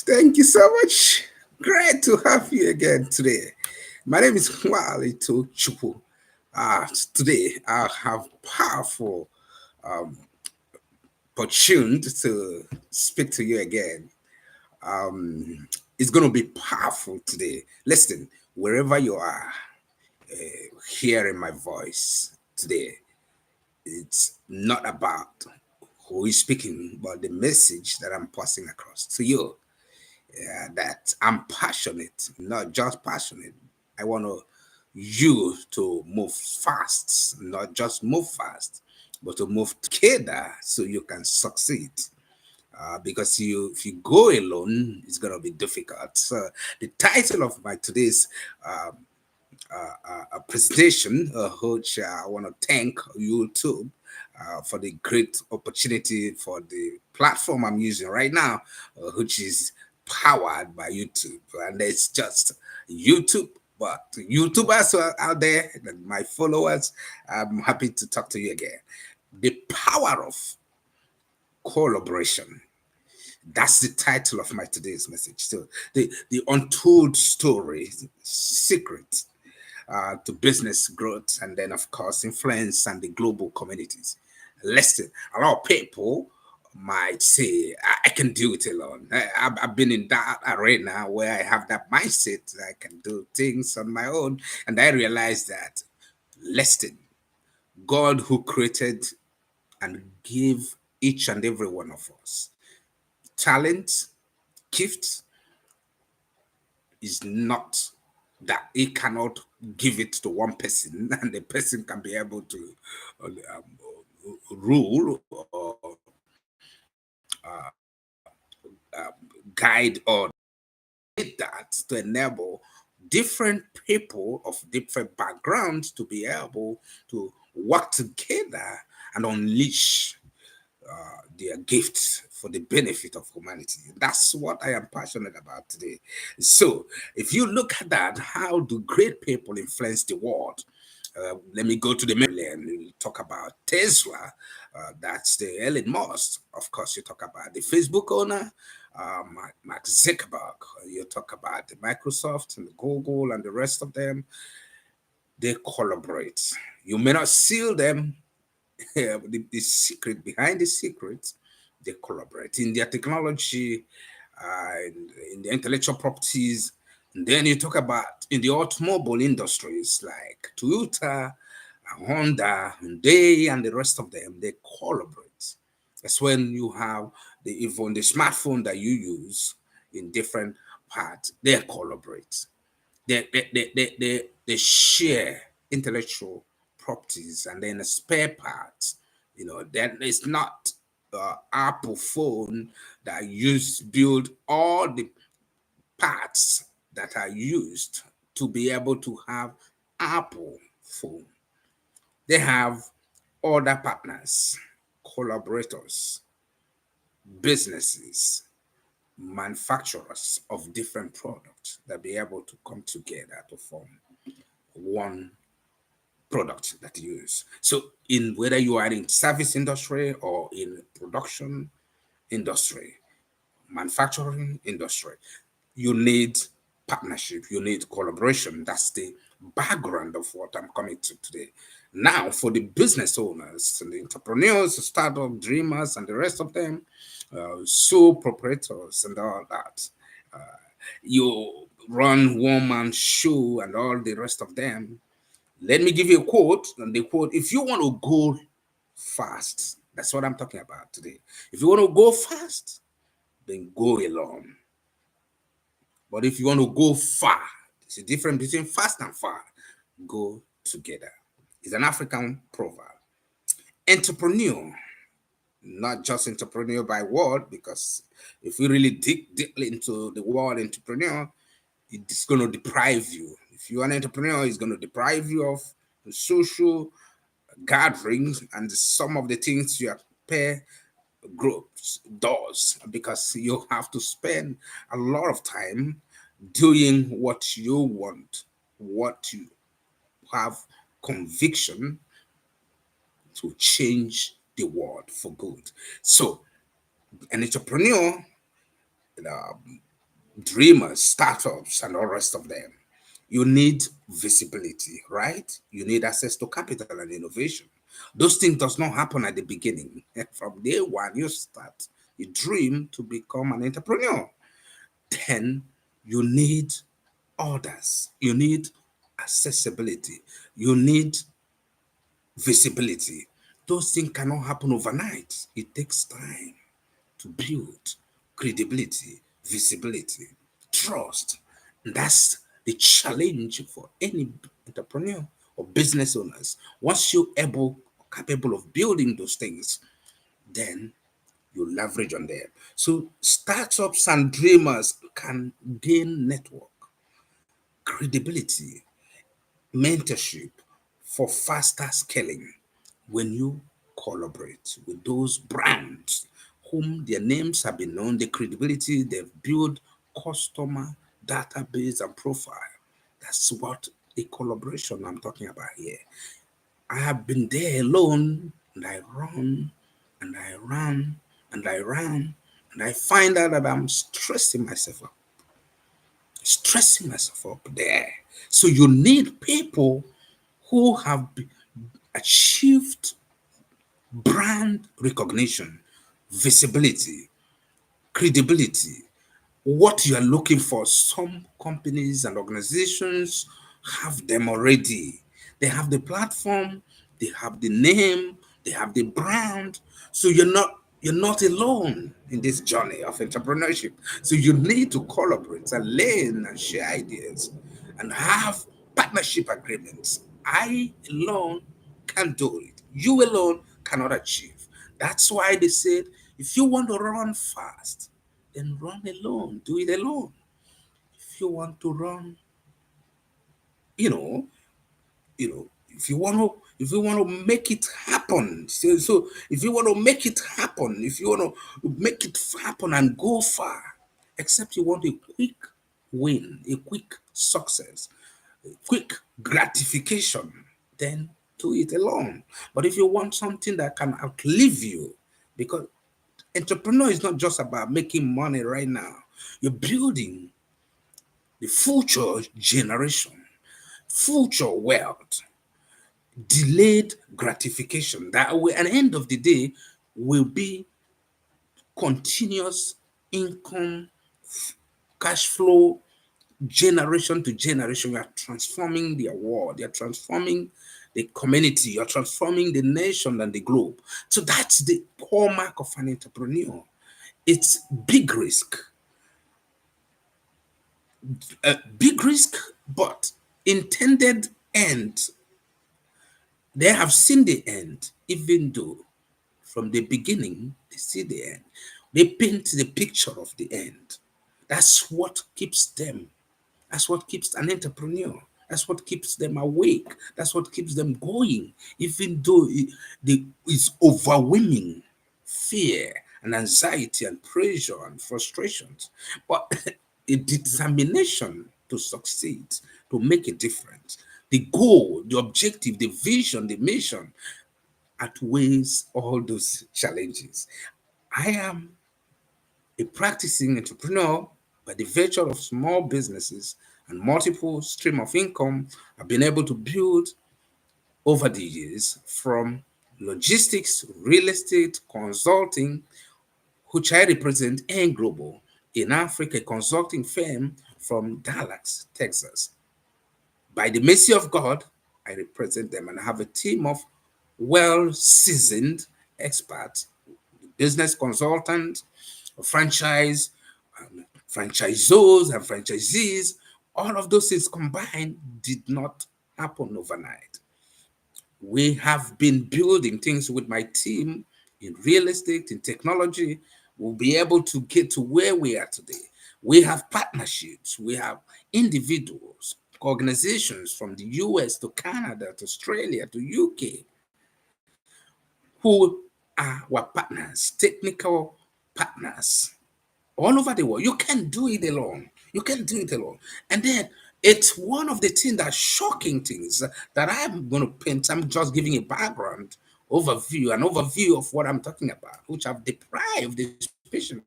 Thank you so much. Great to have you again today. My name is Walito Chupu. Today I have powerful um, opportunity to speak to you again. Um, it's going to be powerful today. Listen, wherever you are hearing my voice today, it's not about who is speaking, but the message that I'm passing across to you. That I'm passionate, not just passionate. I want you to move fast, not just move fast, but to move together so you can succeed. Because if you go alone, it's gonna be difficult. So the title of my today's um, presentation, which I want to thank YouTube for the great opportunity for the platform I'm using right now, which is powered by YouTube. And it's just YouTube, but YouTubers who are out there, and my followers, I'm happy to talk to you again. The power of collaboration. That's the title of my today's message. So the untold story, secret to business growth, and then of course influence and the global communities. Listen, a lot of people might say I can do it alone. I've been in that arena where I have that mindset that I can do things on my own, and I realized that, listen, God who created and gave each and every one of us talent, gifts, is not that he cannot give it to one person and the person can be able to rule or guide or that to enable different people of different backgrounds to be able to work together and unleash their gifts for the benefit of humanity. That's what I am passionate about today. So, if you look at that, how do great people influence the world? Let me go to the mainland. We talk about Tesla. That's the Elon Musk. Of course, you talk about the Facebook owner, Mark Zuckerberg. You talk about the Microsoft and the Google and the rest of them. They collaborate. You may not see them, the secret behind the secret, they collaborate in their technology, in the intellectual properties. And then you talk about in the automobile industries like Toyota, Honda, Hyundai, and the rest of them, they collaborate. That's when you have even the smartphone that you use in different parts, they collaborate. They share intellectual properties and then the spare parts. That it's not Apple phone that build all the parts that are used to be able to have Apple phone. They have other partners, collaborators, businesses, manufacturers of different products that be able to come together to form one product that you use. So in whether you are in service industry or in production industry, manufacturing industry, you need partnership, you need collaboration. That's the background of what I'm coming to today. Now, for the business owners and the entrepreneurs, startup dreamers, and the rest of them, sole proprietors and all that, you run one man show and all the rest of them. Let me give you a quote, and the quote: if you want to go fast, that's what I'm talking about today. If you want to go fast, then go alone. But if you want to go far, there's a difference between fast and far. Go together. It's an African proverb. Entrepreneur, not just entrepreneur by word, because if we really dig deeply into the word entrepreneur, it's going to deprive you. If you're an entrepreneur, it's going to deprive you of social gatherings and some of the things your peer groups does, because you have to spend a lot of time doing what you want, what you have conviction to change the world for good. So an entrepreneur dreamers, startups, and all rest of them. You need visibility, right? You need access to capital and innovation. Those things does not happen at the beginning. From day one, you start, you dream to become an entrepreneur. Then you need orders, you need accessibility, you need visibility. Those things cannot happen overnight. It takes time to build credibility, visibility, trust. And that's the challenge for any entrepreneur or business owners. Once you're capable of building those things, then you leverage on them. So startups and dreamers can gain network, credibility, mentorship for faster scaling when you collaborate with those brands whom their names have been known, the credibility they've built, customer database and profile. That's what a collaboration I'm talking about here. I have been there alone and I run and I run and I run and I find out that I'm stressing myself up there. So you need people who have achieved brand recognition, visibility, credibility, what you are looking for. Some companies and organizations have them already. They have the platform, they have the name, they have the brand. So you're not alone in this journey of entrepreneurship. So you need to collaborate and learn and share ideas and have partnership agreements. I alone can't do it. You alone cannot achieve. That's why they said if you want to run fast, then run alone. Do it alone. If you want to run, you know, if you want to make it happen. So if you want to make it happen, if you want to make it happen and go far, except you want a quick win, a quick success, a quick gratification, then do it alone. But if you want something that can outlive you, because entrepreneur is not just about making money right now. You're building the future generation, future wealth, delayed gratification that will, at the end of the day, will be continuous income, cash flow, generation to generation. You are transforming the world, you're transforming the community, you're transforming the nation and the globe. So that's the core mark of an entrepreneur. It's big risk, but intended end. They have seen the end, even though from the beginning they see the end. They paint the picture of the end. That's what keeps them. That's what keeps an entrepreneur. That's what keeps them awake. That's what keeps them going, even though it's overwhelming fear and anxiety and pressure and frustrations. But a determination to succeed, to make a difference. The goal, the objective, the vision, the mission outweighs all those challenges. I am a practicing entrepreneur by the virtue of small businesses and multiple stream of income I've been able to build over the years from logistics, real estate, consulting, which I represent and global in Africa, a consulting firm from Dallas, Texas. By the mercy of God, I represent them and I have a team of well seasoned experts, business consultants, franchise, franchisors, and franchisees. All of those things combined did not happen overnight. We have been building things with my team in real estate, in technology. We'll be able to get to where we are today. We have partnerships, we have individuals, organizations from the US to Canada to Australia to UK who are our partners, technical partners all over the world. You can't do it alone. You can't do it alone. And then it's one of the things that shocking things that I'm going to paint. I'm just giving a background overview, an overview of what I'm talking about, which have deprived, especially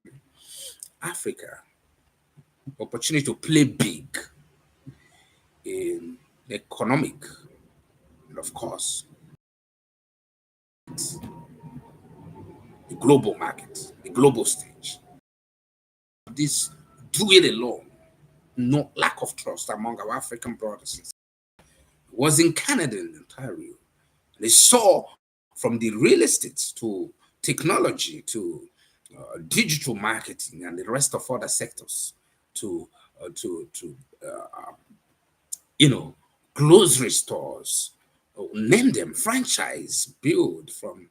Africa, opportunity to play big in the economic and, of course, the global market, the global stage. This do it alone, no lack of trust among our African brothers and sisters. It was in Canada and Ontario. They saw from the real estate to technology to digital marketing and the rest of other sectors to to you know grocery stores, name them franchise build from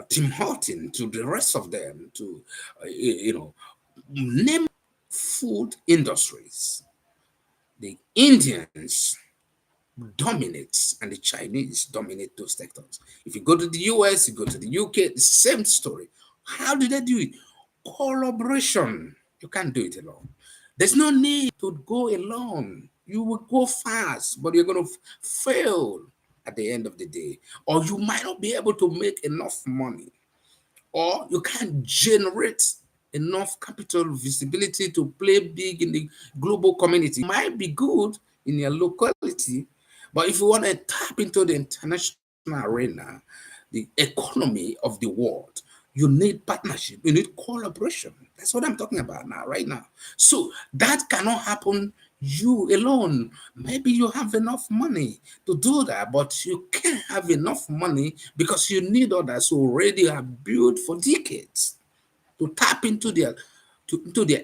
Tim Horton to the rest of them to name food industries. The Indians dominates and the Chinese dominate those sectors. If you go to the US, you go to the UK, the same story. How do they do it? Collaboration. You can't do it alone. There's no need to go alone. You will go fast, but you're going to fail at the end of the day. Or you might not be able to make enough money, or you can't generate enough capital visibility to play big in the global community. It might be good in your locality, but if you want to tap into the international arena, the economy of the world, you need partnership, you need collaboration. That's what I'm talking about now, right now. So that cannot happen you alone. Maybe you have enough money to do that, but you can't have enough money because you need others who already have built for decades to tap into their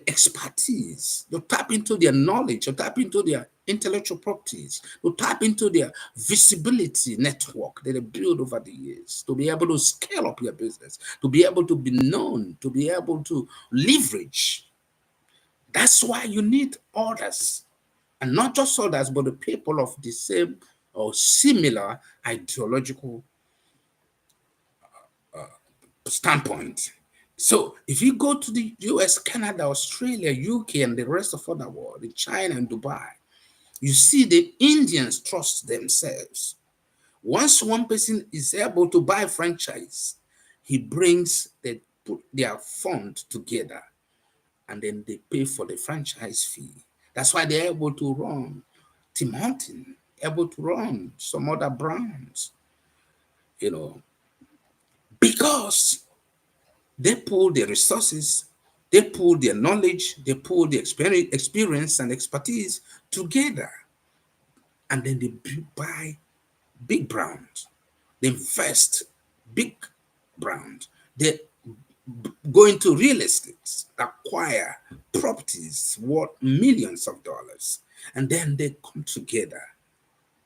expertise, to tap into their knowledge, to tap into their intellectual properties, to tap into their visibility network that they build over the years, to be able to scale up your business, to be able to be known, to be able to leverage. That's why you need others, and not just others, but the people of the same or similar ideological standpoint. So if you go to the US, Canada, Australia, UK, and the rest of other world, in China and Dubai, you see the Indians trust themselves. Once one person is able to buy a franchise, he brings put their fund together and then they pay for the franchise fee. That's why they're able to run Tim Horton, able to run some other brands, you know, because they pool their resources, they pool their knowledge, they pool their experience and expertise together. And then they buy big brands. They invest big brands. They go into real estate, acquire properties worth millions of dollars. And then they come together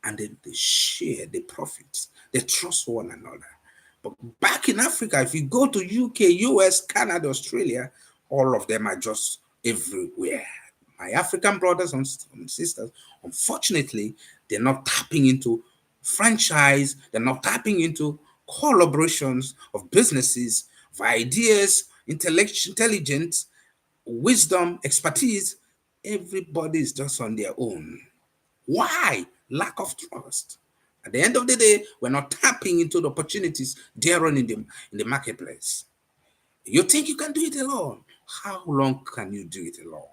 and then they share the profits. They trust one another. But back in Africa, if you go to UK, US, Canada, Australia, all of them are just everywhere. My African brothers and sisters, unfortunately, they're not tapping into franchise, they're not tapping into collaborations of businesses, of ideas, intelligence, wisdom, expertise. Everybody is just on their own. Why? Lack of trust. At the end of the day, we're not tapping into the opportunities there on in the marketplace. You think you can do it alone. How long can you do it alone?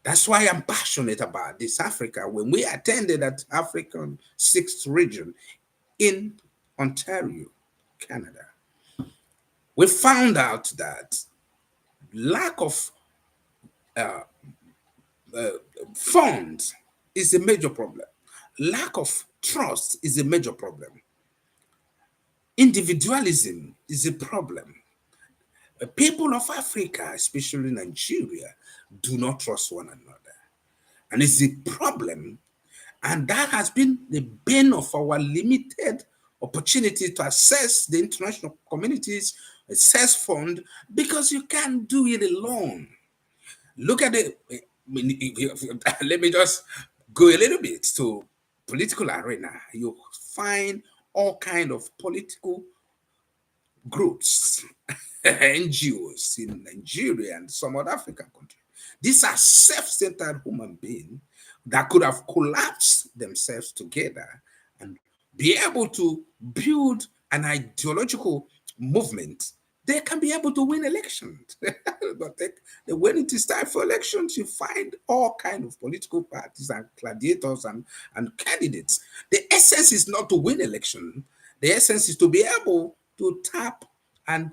That's why I'm passionate about this Africa. When we attended that African sixth region in Ontario, Canada, we found out that lack of funds is a major problem. Lack of trust is a major problem. Individualism is a problem. People of Africa, especially Nigeria, do not trust one another. And it's a problem. And that has been the bane of our limited opportunity to access the international communities, access fund, because you can't do it alone. Look at it. Let me just go a little bit to political arena. You find all kind of political groups, NGOs in Nigeria and some other African countries. These are self-centered human beings that could have collapsed themselves together and be able to build an ideological movement they can be able to win elections. But when it is time for elections, you find all kind of political parties and gladiators and candidates. The essence is not to win election. The essence is to be able to tap and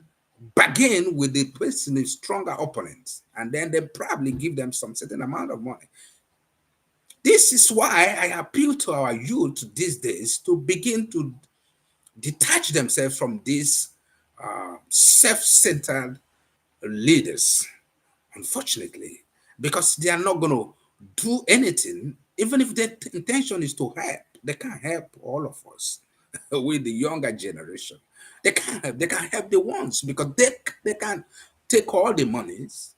bargain with the person with stronger opponents, and then they probably give them some certain amount of money. This is why I appeal to our youth these days to begin to detach themselves from these self-centered leaders, unfortunately, because they are not going to do anything, even if their intention is to help. They can't help all of us with the younger generation. They can't help the ones because they can take all the monies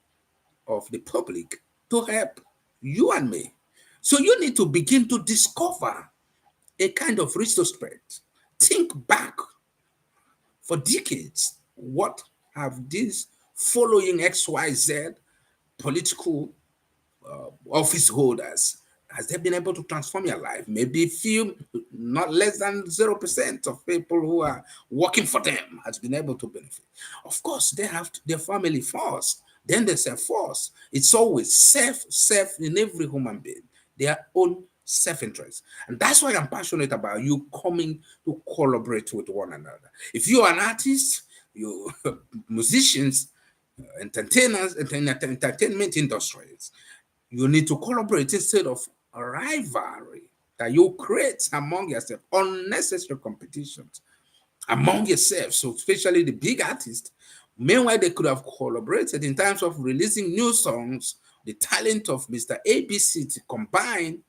of the public to help you and me. So you need to begin to discover a kind of retrospect. Think back for decades. What have these following XYZ political office holders, has they been able to transform your life? Maybe few, not less than 0% of people who are working for them has been able to benefit. Of course, they have their family first, then they self first. It's always self in every human being, their own self-interest. And that's why I'm passionate about you coming to collaborate with one another. If you are an artist, you musicians, entertainers, entertainment industries, you need to collaborate instead of a rivalry that you create among yourself, unnecessary competitions among yourself. So, especially the big artists, meanwhile, they could have collaborated in terms of releasing new songs. The talent of Mr. ABC to combine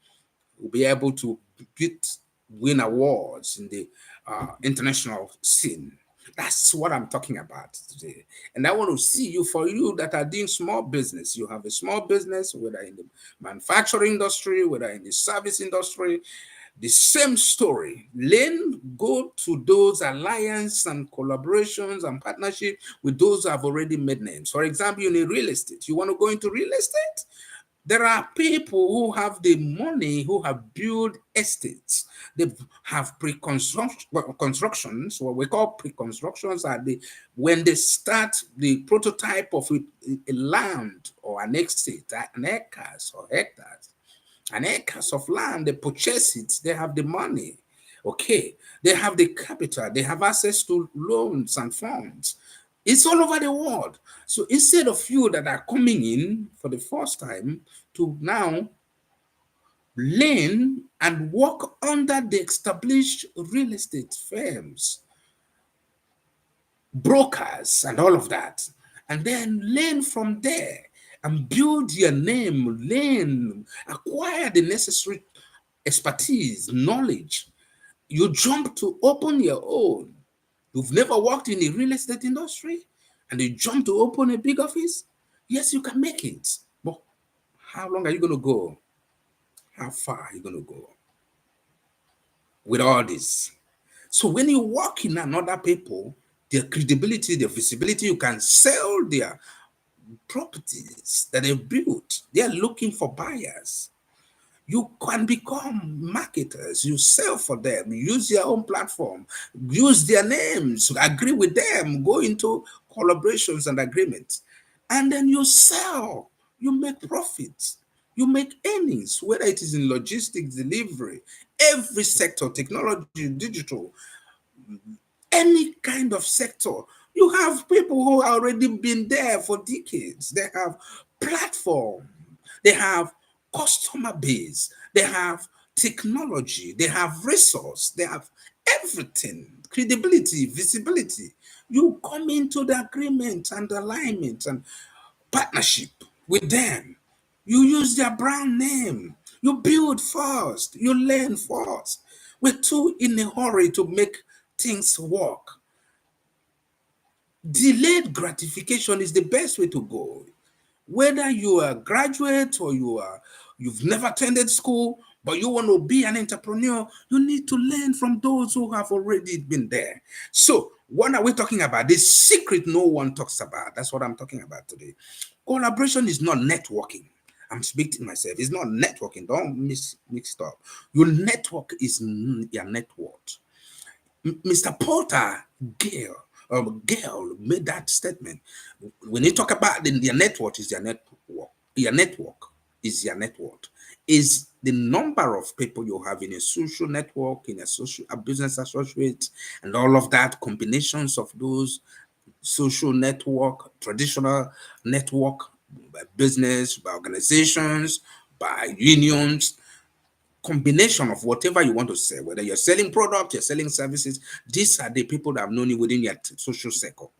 will be able to get, win awards in the international scene. That's what I'm talking about today. And I want to see you, for you that are doing small business. You have a small business, whether in the manufacturing industry, whether in the service industry, the same story. Learn, go to those alliance and collaborations and partnership with those who have already made names. For example, you need real estate. You want to go into real estate? There are people who have the money, who have built estates. They have constructions. What we call pre-constructions are when they start the prototype of a land or an estate, an acres or hectares, an acres of land. They purchase it. They have the money. Okay, they have the capital. They have access to loans and funds. It's all over the world. So instead of you that are coming in for the first time to now learn and work under the established real estate firms, brokers, and all of that, and then learn from there and build your name, learn, acquire the necessary expertise, knowledge. You jump to open your own. You've never worked in the real estate industry and you jump to open a big office? Yes, you can make it. But how long are you going to go? How far are you going to go with all this? So when you work in another people, their credibility, their visibility, you can sell their properties that they built. They are looking for buyers. You can become marketers. You sell for them. Use your own platform. Use their names. Agree with them. Go into collaborations and agreements. And then you sell. You make profits. You make earnings, whether it is in logistics, delivery, every sector, technology, digital, any kind of sector. You have people who have already been there for decades. They have platform. They have customer base. They have technology. They have resource. They have everything. Credibility, visibility. You come into the agreement and alignment and partnership with them. You use their brand name. You build first. You learn first. We're too in a hurry to make things work. Delayed gratification is the best way to go. Whether you are a graduate or you've never attended school, but you want to be an entrepreneur, you need to learn from those who have already been there. So, what are we talking about? The secret no one talks about. That's what I'm talking about today. Collaboration is not networking. I'm speaking to myself. It's not networking. Don't mix it up. Your network is your net worth. Mr. Porter Gale girl made that statement. When you talk about their network is their network. Your network is your network. Is the number of people you have in a social network, in a business associate, and all of that combinations of those social network, traditional network, by business, by organizations, by unions, combination of whatever you want to say, whether you're selling product, you're selling services, these are the people that have known you within your social circle.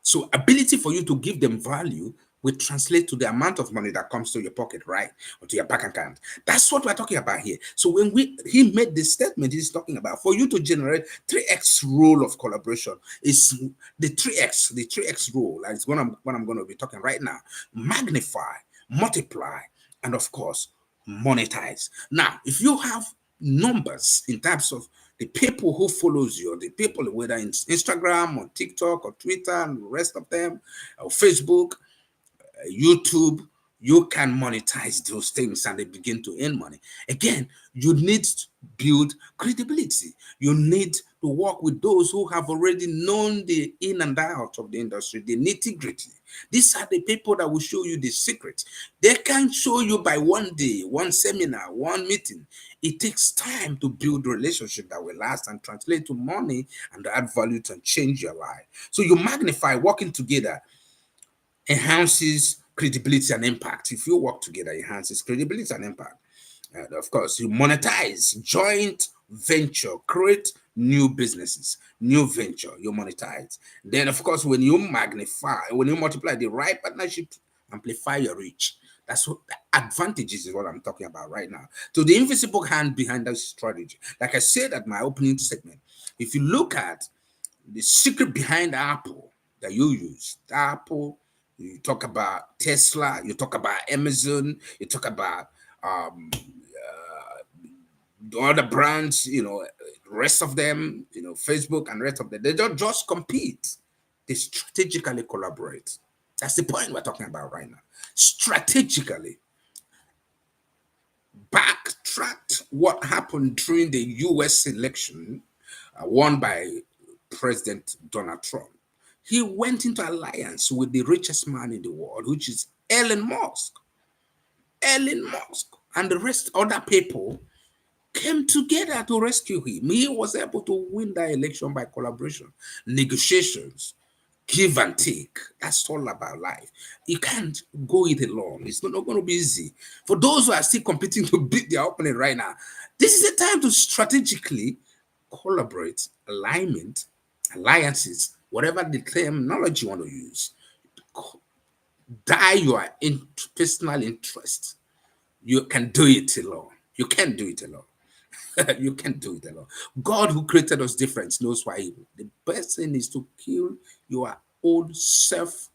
So ability for you to give them value will translate to the amount of money that comes to your pocket, right? Or to your bank account. That's what we're talking about here. So when he made this statement, he's talking about for you to generate 3x rule of collaboration is the 3x rule. That's what I'm going to be talking right now. Magnify, multiply, and of course, monetize. Now, if you have numbers in terms of the people who follows you, the people whether in Instagram or TikTok or Twitter and the rest of them, or Facebook, YouTube, you can monetize those things and they begin to earn money. Again, you need to build credibility. You need to work with those who have already known the in and out of the industry, the nitty gritty. These are the people that will show you the secret. They can show you by one day, one seminar, one meeting. It takes time to build relationship that will last and translate to money and add value to change your life. So you magnify working together enhances credibility and impact. If you work together, enhances credibility and impact. Of course, you monetize, joint venture, create new businesses, new venture, you monetize. Then, of course, when you magnify, when you multiply the right partnership, amplify your reach. That's what the advantages is what I'm talking about right now. So the invisible hand behind that strategy, like I said at my opening segment, if you look at the secret behind Apple that you use, Apple, you talk about Tesla, you talk about Amazon, you talk about the other brands, rest of them, Facebook and rest of them, they don't just compete, they strategically collaborate. That's the point we're talking about right now. Strategically backtracked what happened during the US election won by President Donald Trump. He went into alliance with the richest man in the world, which is Elon Musk. Elon Musk and the rest other people came together to rescue him. He was able to win that election by collaboration, negotiations, give and take. That's all about life. You can't go it alone. It's not going to be easy. For those who are still competing to beat their opponent right now, this is a time to strategically collaborate, alignment, alliances, whatever the terminology you want to use. Die your personal interest. You can do it alone. You can't do it alone. You can't do it alone. God who created us different knows why. The best thing is to kill your old self,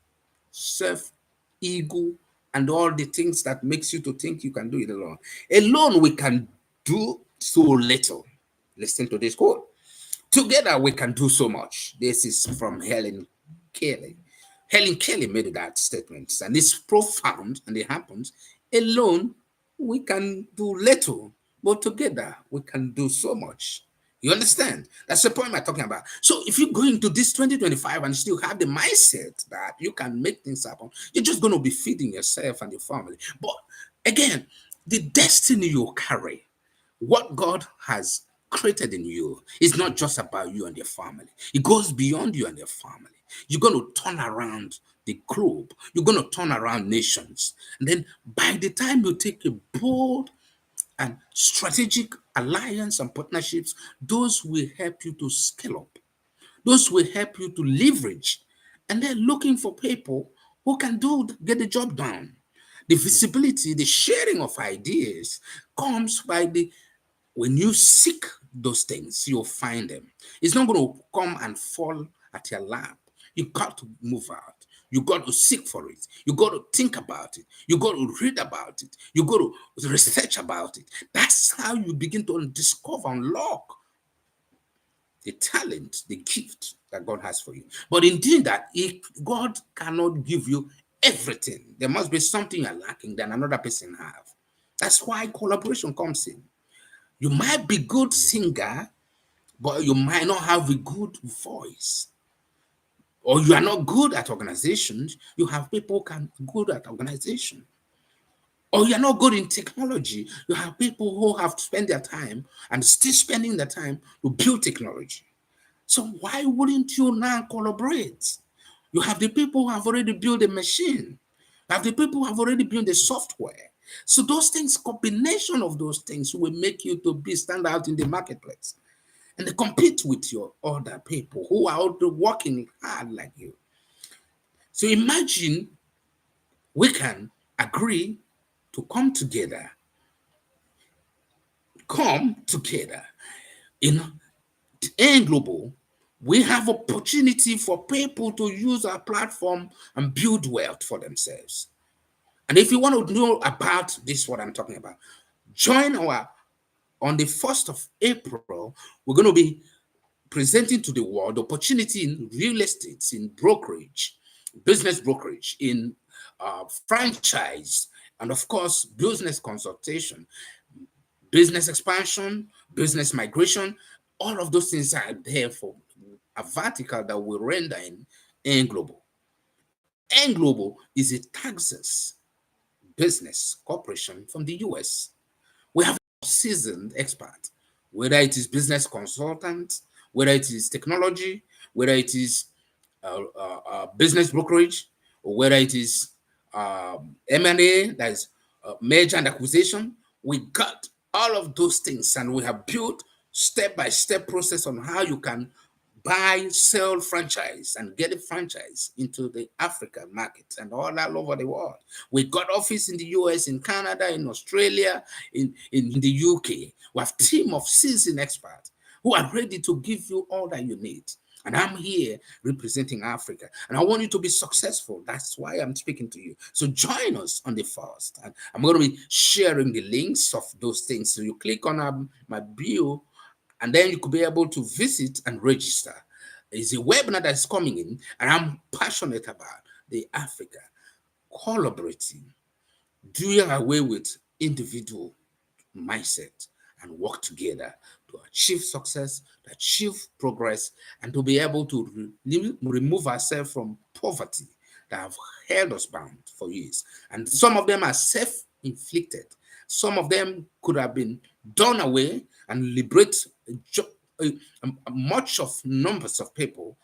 ego, and all the things that makes you to think you can do it alone. Alone we can do so little. Listen to this quote. Together we can do so much. This is from Helen Keller. Helen Keller made that statement, and it's profound, and it happens. Alone, we can do little, but together we can do so much. You understand? That's the point I'm talking about. So if you go into this 2025 and still have the mindset that you can make things happen, you're just going to be feeding yourself and your family. But again, the destiny you carry, what God has created in you is not just about you and your family. It goes beyond you and your family. You're going to turn around the globe. You're going to turn around nations. And then by the time you take a bold and strategic alliance and partnerships, those will help you to scale up. Those will help you to leverage. And they're looking for people who can get the job done. The visibility, the sharing of ideas comes by the when you seek those things, you'll find them. It's not going to come and fall at your lap. You got to move out. You got to seek for it. You got to think about it. You got to read about it. You got to research about it. That's how you begin to discover, unlock the talent, the gift that God has for you. But in doing that, God cannot give you everything. There must be something you're lacking that another person have. That's why collaboration comes in. You might be good singer, but you might not have a good voice. or you are not good at organizations, you have people who can good at organization. Or you're not good in technology, you have people who have to spend their time and still spending the time to build technology. So why wouldn't you now collaborate? You have the people who have already built a machine. You have the people who have already built the software. So those things, combination of those things will make you to be stand out in the marketplace and they compete with your other people who are out there working hard like you. So imagine we can agree to come together in and global. We have opportunity for people to use our platform and build wealth for themselves. And if you want to know about this, what I'm talking about, join our on the 1st of April. We're going to be presenting to the world opportunity in real estate, in brokerage, business brokerage, in franchise, and of course, business consultation, business expansion, business migration. All of those things are there for a vertical that will render in global. And global is a Texas business corporation from the US. We have seasoned experts, whether it is business consultants, whether it is technology, whether it is business brokerage, or whether it is M&A, that is merger and acquisition. We got all of those things, and we have built step-by-step process on how you can buy, sell franchise and get a franchise into the African market and all over the world. We got office in the US, in Canada, in Australia, in the UK. We have team of seasoned experts who are ready to give you all that you need. And I'm here representing Africa. And I want you to be successful. That's why I'm speaking to you. So join us on the 1st. And I'm going to be sharing the links of those things. So you click on my bio, and then you could be able to visit and register. It's a webinar that's coming in, and I'm passionate about the Africa collaborating, doing away with individual mindset and work together to achieve success, to achieve progress, and to be able to remove ourselves from poverty that have held us bound for years. And some of them are self-inflicted. Some of them could have been done away and liberate much of numbers of people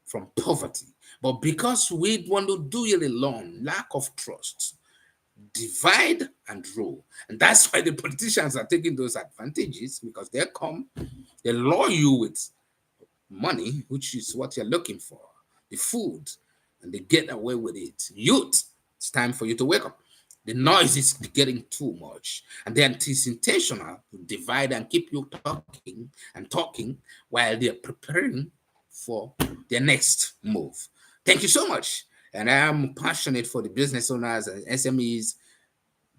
from poverty. But because we want to do it alone, lack of trust, divide and rule. And that's why the politicians are taking those advantages, because they lure you with money, which is what you're looking for, the food, and they get away with it. Youth, it's time for you to wake up. The noise is getting too much, and then it is intentional to divide and keep you talking while they're preparing for their next move. Thank you so much. And I am passionate for the business owners and SMEs.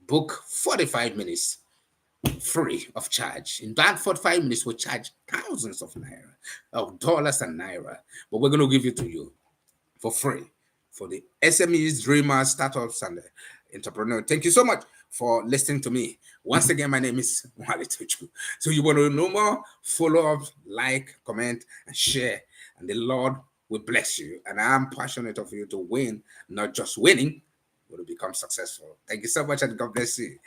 Book 45 minutes free of charge. In that 45 minutes, we'll charge thousands of naira, of dollars and naira, but we're going to give it to you for free for the SMEs, dreamers, startups, and entrepreneurs. Thank you so much for listening to me. Once again, my name is Wale Tuchu. So you want to know more? Follow up, like, comment, and share. And the Lord will bless you. And I'm passionate of you to win, not just winning, but to become successful. Thank you so much, and God bless you.